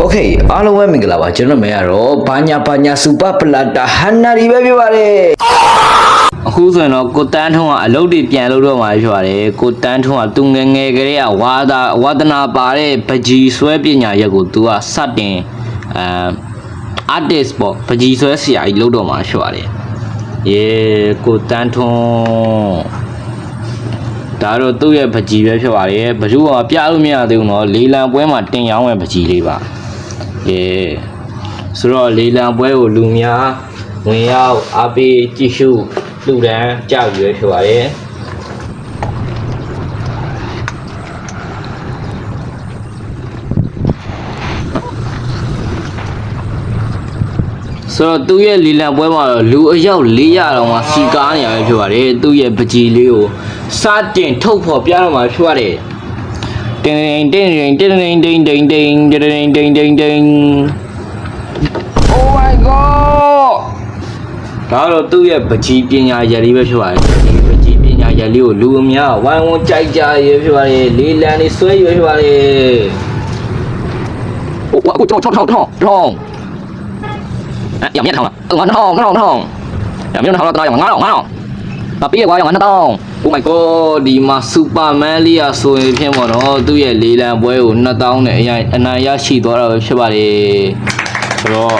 Okay အားလုံးပဲမင်္ဂလာပါကျွန်တော်မဲရတော့ဘာညာစူပါပလာတာဟန်နာရီပဲပြပါတယ်အခုဆိုရင်တော့ကိုတန်းထုံးကအလုပ်တွေပြန်လုပ်တော့မှာဖြစ်ပါတယ်ကိုတန်းထုံးကသူငယ်ကလေးကဝါဒနာပါတဲ့ပကြီးဆွဲပညာရက်ကိုသူကစတင်artist ပေါ့ပကြီးဆွဲဆရာကြီးလုပ်တော့မှာဖြစ်ပါတယ်ယေကိုတန်းထုံးဒါတော့သူ့ရဲ့ပကြီးပဲဖြစ်ပါတယ်ဘယ်သူမှပြလို့မရသေးဘူးเนาะလေးလံပွဲမှာတင်ရောင်းရဲ့ပကြီးလေးပါဆိုတော့လေးလံပွဲကိုလူများဝင်ရောက်အားပေးကြည့်ရှုလူတန်းကြောက်ရွယ်ဖြစ်ပါတယ်ဆိုတော့သူ့ရဲ့လေးလံပွဲမှာလူအယောက်400လောက်မှစီကားနေရပဲဖြစ်ပါတယ်သူ့ရဲ့ပကြီးလေးကိုစတင်ထုတ်ဖော်ပြတော့မှာဖြစ်ပါတယ်တင်း Oh my god ဒါတော့သူ့ရဲ့ပကြီးပညာရည်လေးပဲဖြစ်ပါတယ်ဒီပကြီးပညာရည်လေးကိုလူအများဝိုင်းဝန်းကြိုက်ကြရဖြစ်ပါတယ်လေးလံလေးဆွဲရဖြစ်ပါတယ်哇我冲要面汤了我汤要面汤了大家我把别瓜要汤Oh my god ဒီမှာစူပါမန်လေးอ่ะဆိုရင်ဖြစ်ပေါ့နော်သူ့ရဲ့လေးလံပွဲကို2000နဲ့အနိုင်ရရှိသွားတာပဲဖြစ်ပါတယ်ဆိုတော့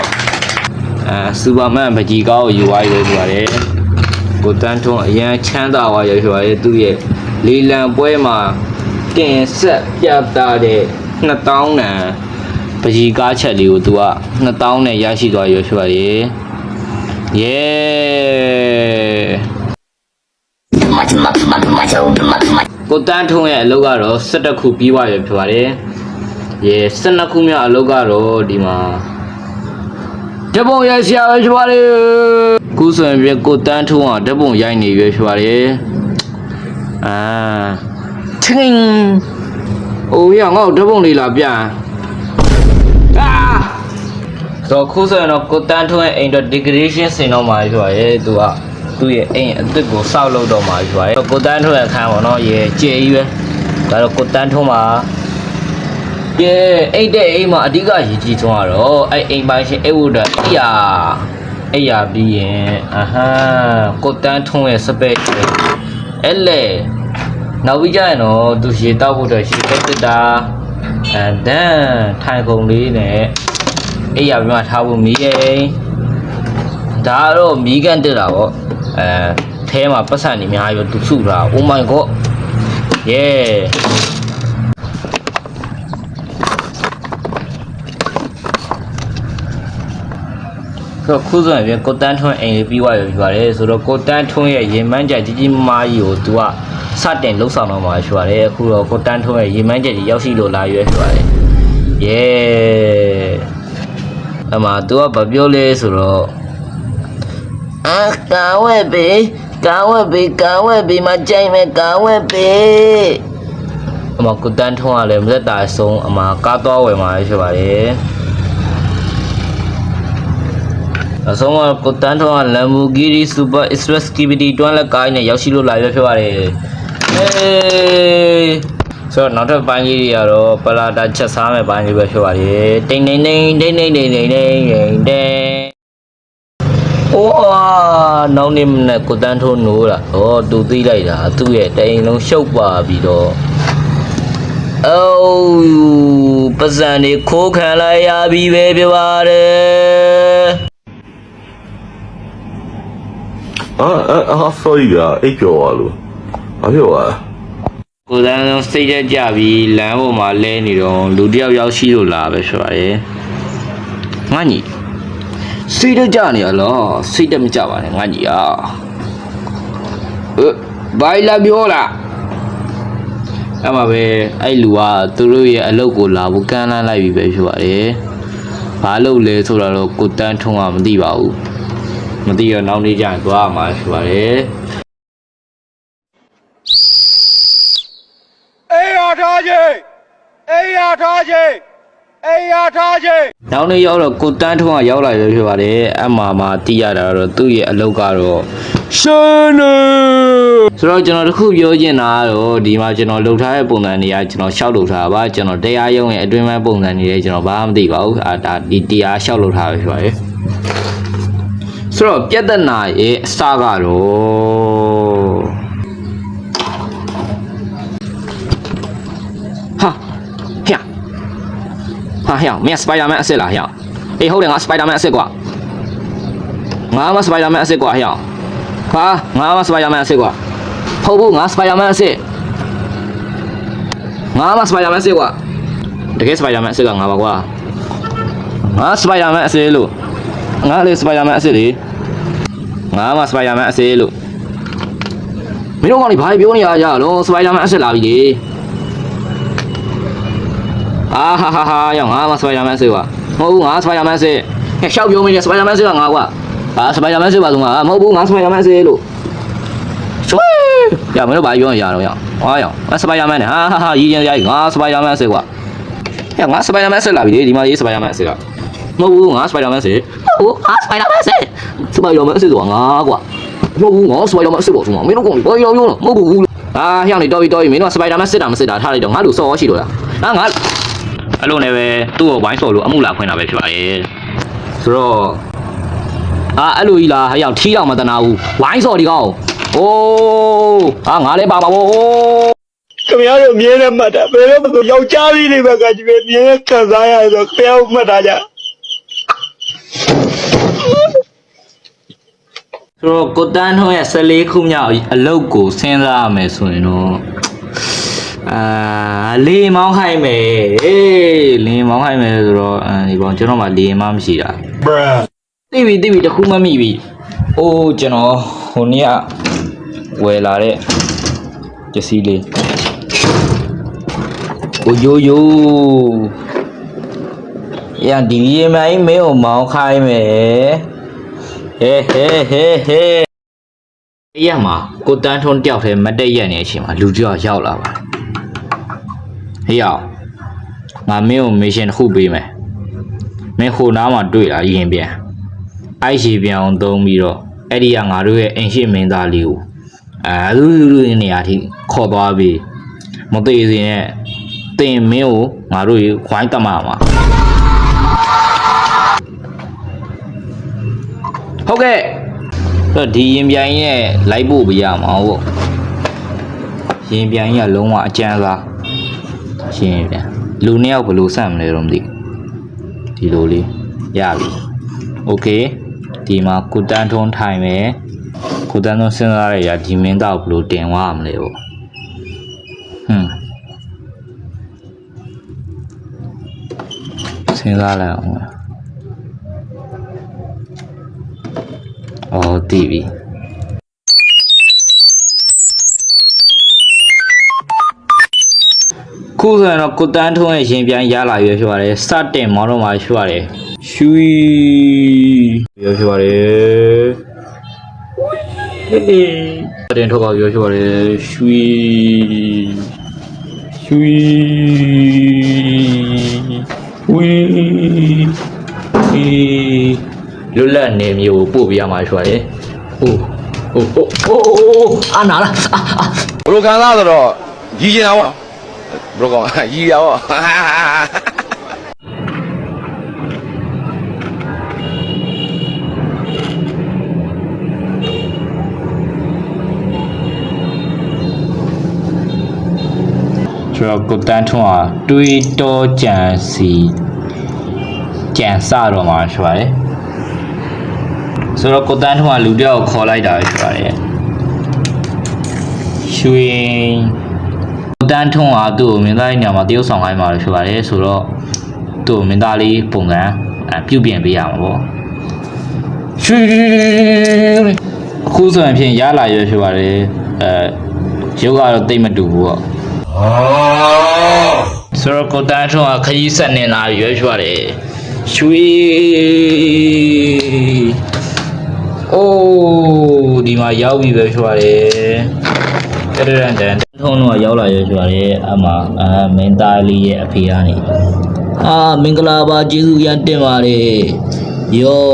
စူပါမန်ပကြီးကောင်းကိုယူသွားရဖြစ်ပါတယ်ကိုတန်းထွန်းအရန်ချမ်းသာသွားရဖြစ်ပါတယ်သူ့ရဲ့လေးလံပွဲမှာတင်ဆက်ပြတာတဲ့2000နဲ့ပကြီးကားချက်လေးကိုသူက2000နဲ့ရရှိသွားရဖြစ်ပါတယ်ကိုတန်းထုံးရဲ့အလုပ်ကတော့12ခုပြီးသွားရဖြစ်ပါတယ်12ခုမြောက်အလုပ်ကတော့ဒီမှာဓပုံရိုက်ဆရာပဲဖြစ်ပါတယ်ခုဆိုရင်ပြကိုတန်းထုံးကဓပုံရိုက်နေရွယ်ဖြစ်ပါတယ်ချင်းအိုးရငါ့ကိုဓပုံလေးလာပြန်ဆိုခုဆိုရင်တော့ကိုတန်းထုံးရဲ့အိမ်တော့ decoration ဆင်တော့မှာဖြစ်ပါတယ်သူကသူ့ရဲ့အိမ်အသစ်ကိုစောက်လုပ်တော့မှာဖြစ်ပါတယ်ကိုတန်းထုံးရဲ့အခန်းပေါ့နော်ကျေကြီးပဲဒါတော့ကိုတန်းထုံးမှာအိတ်တဲ့အိမ်မှာအဓိကရည်ကြီးဆုံးကတော့အဲ့အိမ်ပိုင်းရှင်အိတ်ဝတ်အိယာပြီးရင်ကိုတန်းထုံးရဲ့စပက်အဲ့လေနောက်ပြီးကြရင်တော့သူရေတောက်ဖို့အတွက်ရေတက်တာဒန်ထိုင်ကုန်လေးနဲ့အိယာပြီးမှထားဖို့မီးအိမ်ဒါတော့မီးကန်တက်တာပေါ့ထဲမှာပတ်စံနေအများကြီးသူစုတာ Oh my god ခုဆိုရင်ကိုတန်းထွန်းအိမ်လေးပြီးသွားရပြီပါတယ်ဆိုတော့ကိုတန်းထွန်းရဲ့ရေမန်းချက်ကြီးမားကြီးကိုသူကစတင်လှုပ်ဆောင်တော့မှာဖြစ်ပါတယ်အခုတော့ကိုတန်းထွန်းရဲ့ရေမန်းချက်ကြီးရောက်ရှိလို့လာရွယ်ဖြစ်ပါတယ်အမှသူကဘာပြောလဲဆိုတော့ကာဝဲဘေးမှာကြိုက်မဲ့ကာဝဲဘေးအမှကိုတန်းထွန်းကလည်းမသက်တာဆုံးအမှကားသွားဝယ်မှာဖြစ်ပါတယ်အဆုံးမှာကိုတန်းထွန်းက Lamborghini Super Express Skibidi တွန်းလက်ကားနဲ့ရောက်ရှိလို့လာရွယ်ဖြစ်ပါတယ်ဆိုတော့နောက်ထပ်ပိုင်းလေးတွေကတော့ပလာတာချက်စားမဲ့ပိုင်းလေးပဲဖြစ်ပါတယ်တိန်အိုးနောက်နေ့နဲ့ကိုတန်းထုံးနိုးလာသူသိလိုက်တာသူ့ရဲ့တိန်လုံးရှုပ်ပါပြီးတော့ပစံနေခိုးခံလိုက်ရပြီပဲပြပါတယ်sorry ဗျာအိပ်ပျော်သွားလို့ဘာဖြစ်သွားလဲကိုတန်းလုံးစိတ်ကြကြပြီးလမ်းပေါ်မှာလဲနေတော့လူတယောက်ရောက်ရှိလို့လာပဲဖြစ်ပါတယ်ငါညီစိတ်ကြနေရလားစိတ်တမကြပါနဲ့ငါညီဘာလာပြောလားအဲ့မှာပဲအဲ့လူကသူတို့ရဲ့အလုပ်ကိုလာဖို့ကမ်းလှမ်းလိုက်ပြီပဲဖြစ်ပါတယ်ဘာလုပ်လဲဆိုတာတော့ကိုတန်းထုံးကမသိပါဘူးမသိရနောက်နေ့ကျရင်သွားမှာဖြစ်ပါတယ်အေးရထားကြီး နောက်နေ့ရောက်တော့ကိုတန်းထုံးကရောက်လာပြီဖြစ်ပါတယ်အမှမှာတီးရတာတော့သူ့ရဲ့အလုပ်ကတော့ရှင်းနေဆိုတော့ကျွန်တော်တခုပြောချင်တာကတော့ဒီမှာကျွန်တော်လှုပ်ထားတဲ့ပုံစံတွေကကျွန်တော်ရှောက်လှုပ်ထားပါကျွန်တော်တရားရုံးရဲ့အတွင်းပိုင်းပုံစံတွေလည်းကျွန်တော်ဘာမှမသိပါဘူးဒါဒီတရားရှောက်လှုပ်ထားပဲဖြစ်ပါတယ်ဆိုတော့ပြဿနာရဲ့အစကတော့ဟာဟဲ့မင်းစပိုင်ဒါမန်အစ်စ်လားဟဲ့အေးဟုတ်တယ်ငါစပိုင်ဒါမန်အစ်စ်ကွာငါမစပိုင်ဒါမန်အစ်စ်ကွာဟဲ့ဟာငါမစပိုင်ဒါမန်အစ်စ်ကွာဟုတ်ဘူးငါစပိုင်ဒါမန်အစ်စ်ငါမစပိုင်ဒါမန်အစ်စ်ကွာတကယ်စပိုင်ဒါမန်အစ်စ်ကငါပါကွာငါစပိုင်ဒါမန်အစ်စ်လို့ငါလေစပိုင်ဒါမန်အစ်စ်လေငါမစပိုင်ဒါမန်အစ်စ်လို့မင်းတို့ကောင်လေးဘာပြောနေရကြလုံးစပိုင်ဒါမန်အစ်စ်လာပြီလေအာဟာဟာဟာရောငါမစပိုင်ဒါမန်စစ်ကွာမဟုတ်ဘူးငါစပိုင်ဒါမန်စစ်ဟဲ့ရှောက်ပြောမင်းစပိုင်ဒါမန်စစ်ကငါကွာအာစပိုင်ဒါမန်စစ်ပါဆိုငါမဟုတ်ဘူးငါစပိုင်ဒါမန်စစ်လို့ချွေးရမင်းတို့ဘာပြောနေရတော့ရောဟောရောငါစပိုင်ဒါမန်နဲ့ဟာဟာဟာရည်ရင်ရည်ငါစပိုင်ဒါမန်စစ်ကွာဟဲ့ငါစပိုင်ဒါမန်စစ်လာပြီလေဒီမှာရေးစပိုင်ဒါမန်စစ်ကမဟုတ်ဘူးငါစပိုင်ဒါမန်စစ်ဟုတ်ငါစပိုင်ဒါမန်စစ်စပိုင်ဒါမန်စစ်ဆိုငါကွာမဟုတ်ဘူးငါစပိုင်ဒါမန်စစ်ပေါ့ဆိုငါမင်းတို့ကောင်ဘာရောမဟုတ်ဘူးအာဟဲ့နေတော်ပြီမင်းတို့စပိုင်ဒါမန်စစ်တာမစစ်တာထားလိုက်တော့ငါလူစောရှိတော့လားငါအဲ့လိုနဲ့ပဲသူ့ကိုဝိုင်းဆော်လို့အမှုလာခွင့်တာပဲဖြစ်ပါရဲ့ဆိုတော့အဲ့လိုကြီးလားဟဲ့ရောက်ထီးအောင်မတနာဘူးဝိုင်းဆော်ဒီကောင်အိုးငါလည်းပါပါဘောခင်ဗျားတို့မြင်နေမှတ်တာဘယ်လိုမဆိုယောက်ျားလေးတွေဘက်ကကြီးပဲမြင်ခံစားရဆိုခင်ဗျားမှတ်တာကြဆိုတော့ကိုတန်းထွန်းရဲ့14ခုမြောက်အလုပ်ကိုစဉ်းစားရမယ်ဆိုရင်တော့လေမောင်းခိုင်းမယ်လေမောင်းခိုင်းမယ်ဆိုတော့ဒီကောင်ကျွန်တော်မှလေမောင်းမရှိတာသိပြီတခုမှမိပြီအိုးကျွန်တော်ဟိုနေ့ကဝယ်လာတဲ့ပစ္စည်းလေးအိုယိုယိုရဒီရေမိုင်းမင်းကိုမောင်းခိုင်းမယ်ဟဲရမှာကိုတန်းထွန်းတယောက်တည်းမတက်ရက်နေတဲ့အချိန်မှာလူတယောက်ရောက်လာပါဟေးအောင်ငါမင်းကိုမစ်ရှင်တစ်ခုပေးမယ်မင်းဟိုနားမှာတွေ့လာရင်ပြန်အိုက်ရှိပြန်အောင်သုံးပြီးတော့အဲ့ဒီကငါတို့ရဲ့အင်ရှိမင်းသားလေးကိုလူနေရာထိခေါ်သွားပြီးမသေးစင်နဲ့တင်မင်းကိုငါတို့ဝိုင်းတမမှာဟုတ်ကဲ့တော့ဒီရင်ပြိုင်ရဲ့လိုက်ဖို့ပြရမှာဟုတ်ရင်ပြိုင်ကလုံးဝအကျန်းစားရှင်းပြန်လူနှစ်ယောက်ဘယ်လိုဆက်မလဲတော့မသိဒီလိုလေးရပြီโอเคဒီမှာကုတန်းထုံးထိုင်မယ်ကုတန်းထုံးစဉ်းစားရရဒီမင်းသားကိုဘယ်လိုတင်သွားမလဲပေါ့စဉ်းစားလိုက်အောင်အော်တီဗီခုဆိုရင်တော့ကိုတန်းထုံးရဲ့ရင်ပြန်ရလာရွေးဖြစ်ပါတယ်စတင်မောင်းတော့မှာဖြစ်ပါတယ်ရွှီရွေးဖြစ်ပါတယ်စတင်ထုတ်ကောက်ရွေးဖြစ်ပါတယ်ရွှီလွတ်လပ်နေမျိုးပို့ပြရမှာဖြစ်ပါတယ်အိုးအာနာလားဘလိုခံစားတော့ရည်ချင်တာပေါ့ဘလိုကောင်ရည်ရပေါ့ကျွန်တော်ကိုတန်းထွန်းအားတွေးတောကြံစီကြံစတော့မှာရှိပါတယ်ဆိုတော့ကိုတန်းထွန်းကလူတယောက်ခေါ်လိုက်တာရှိပါတယ်ရွှေကိုတန်းထွန်းကသူ့ကိုမင်းသားရဲ့ညမှာတရုပ်ဆောင်ခိုင်းမှာရှိပါတယ်ဆိုတော့သူ့ကိုမင်းသားလေးပုံစံပြုပြင်ပေးရမှာပေါ့ရွှေအခုဆိုရင်ဖြင့်ရလာရွဖြစ်ပါတယ်ရုပ်ကတော့တိတ်မတူဘူးပေါ့ဆိုတော့ကိုတန်းထွန်းကခကြီးဆက်နေလာရွဖြစ်ပါတယ်ရွှေအိုးဒီမှာရောက်ပြီပဲဖြစ်ပါတယ်တရန်ထုံးတော့ရောက်လာရွဖြစ်ပါတယ်အမမင်းသားလေးရဲ့အဖေကနေ မင်္ဂလာပါကျေးဇူးရန်တင်ပါတယ်ယော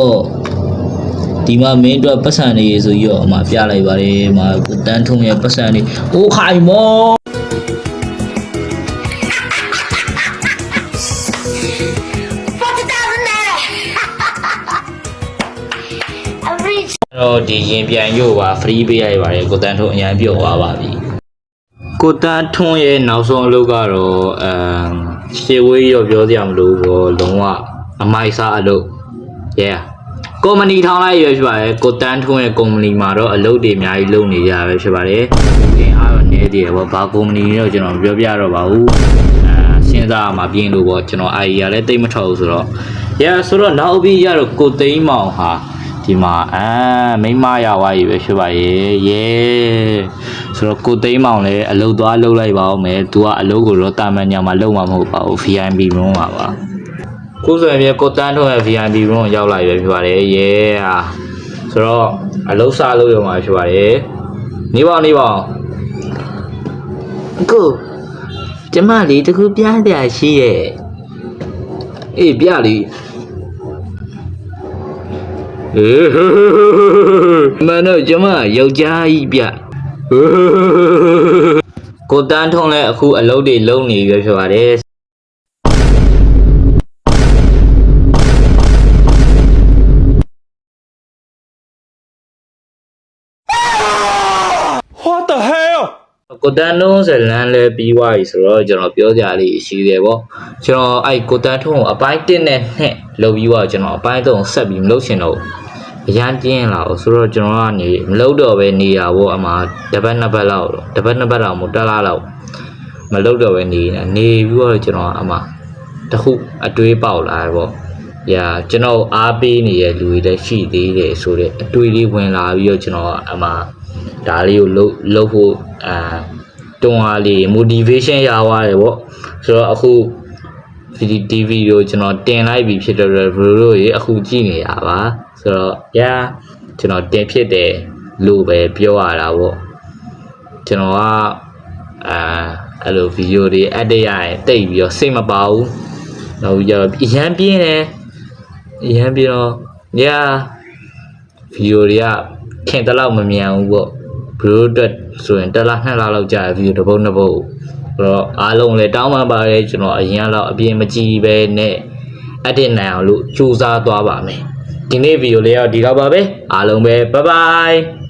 ဒီမှာမင်းတို့ပတ်စံနေဆိုရောအမပြလိုက်ပါတယ်အမကိုတန်းထုံရဲ့ပတ်စံနေဟိုခိုင်မောတော့ဒီရင်ပြန်ရုပ်ပါ free ပေးရပါတယ်ကိုတန်းထုံအရင်ပြုတ်သွားပါပြီကိုတန်းထွန်းရဲ့နောက်ဆုံးအလုပ်ကတော့ရှေဝေးရောပြောစရာမလိုဘူးလုံးဝအမိုက်စားအလုပ် yeah ကုမ္ပဏီထောင်လိုက်ရဖြစ်ပါတယ်ကိုတန်းထွန်းရဲ့ကုမ္ပဏီမှာတော့အလုပ်တွေအများကြီးလုပ်နေကြရပဲဖြစ်ပါတယ်သင်အားတော့နေသေးတယ်ပေါ့ဘာကုမ္ပဏီတော့ကျွန်တော်ပြောပြတော့ပါဘူးစဉ်းစားမှပြင်းလို့ပေါ့ကျွန်တော် idea လည်းတိတ်မထောက်ဘူးဆိုတော့ yeah ဆိုတော့နောက်ပြီးရတော့ကိုသိန်းမောင်ဟာဒီမှာမိမရဝါကြီးပဲဖြစ်ပါရဲ့ယေဆိုတော့ကိုသိန်းမောင်လည်းအလုပ်သွားလုပ်လိုက်ပါဦးမယ်သူကအလုပ်ကိုတော့တာမန်ညာမှာလုပ်မှာမဟုတ်ပါဘူး VIP room ပါပါကိုဆိုရင်ကိုတန်းထုံးရဲ့ VIP room ရောက်လာပြီဖြစ်ပါတယ်ယေဆိုတော့အလုပ်စားလုပ်ရမှာဖြစ်ပါတယ်နေပါကိုကျမလေးတခုပြားပြရှိရဲ့အေးပြလီမန်တော့ကျမယောက်ျားကြီးပြကိုတန်းထုံးလည်းအခုအလုပ်တွေလုပ်နေပြီဖြစ်ပါတယ်ကိုတန်းထုံးဇလန်လည်းပြီးသွားပြီဆိုတော့ကျွန်တော်ပြောကြလေးရှိတယ်ပေါ့ကျွန်တော်အဲ့ကိုတန်းထုံးကိုအပိုင်း1နဲ့2လုပ်ပြီးတော့ကျွန်တော်အပိုင်း3ဆက်ပြီးမလုပ်ချင်တော့အရန်ပြင်းလာဆိုတော့ကျွန်တော်ကနေမလုပ်တော့ပဲနေရပေါ့အမှတစ်ပတ်နှစ်ပတ်လောက်တစ်ပတ်နှစ်ပတ်လောက်မို့တက်လာလောက်မလုပ်တော့ပဲနေပြီးတော့ကျွန်တော်အမှတခုအတွေးပေါက်လာပေါ့ညာကျွန်တော်အားပေးနေတဲ့လူတွေလည်းရှိသေးတယ်ဆိုတဲ့အတွေးလေးဝင်လာပြီးတော့ကျွန်တော်အမှဒါလေးကိုလုပ်ဖို့တွန်းအားလေး motivation ရသွားတယ်ပေါ့ဆိုတော့အခုဒီဗီဒီယိုကျွန်တော်တင်လိုက်ပြီဖြစ်တဲ့ဘရိုတို့ရေအခုကြည့်နေရပါဆိုတော့ကျွန်တော်တင်ဖြစ်တယ်လို့ပဲပြောရတာပေါ့ကျွန်တော်ကအဲ့လိုဗီဒီယိုတွေအတက်ရရင်တိတ်ပြီးတော့စိတ်မပါဘူးနောက်ပြီးတော့အရန်ပြင်းတယ်အရန်ပြီးတော့ဗီဒီယိုတွေကခင်တလောက်မမြန်ဘူးပေါ့ဘရိုအတွက်ဆိုရင်1လ2လလောက်ကြာဗီဒီယိုတစ်ပုတ်နှစ်ပုတ်ဆိုတော့အားလုံးလည်းတောင်းပန်ပါတယ်ကျွန်တော်အရင်ကတော့အပြင်မကြည့်ပဲနဲ့အတက်နိုင်အောင်လို့စူးစမ်းသွားပါမယ်ဒီနေ့ဗီဒီယိုလေးတော့ဒီတော့ပါပဲအားလုံးပဲ bye bye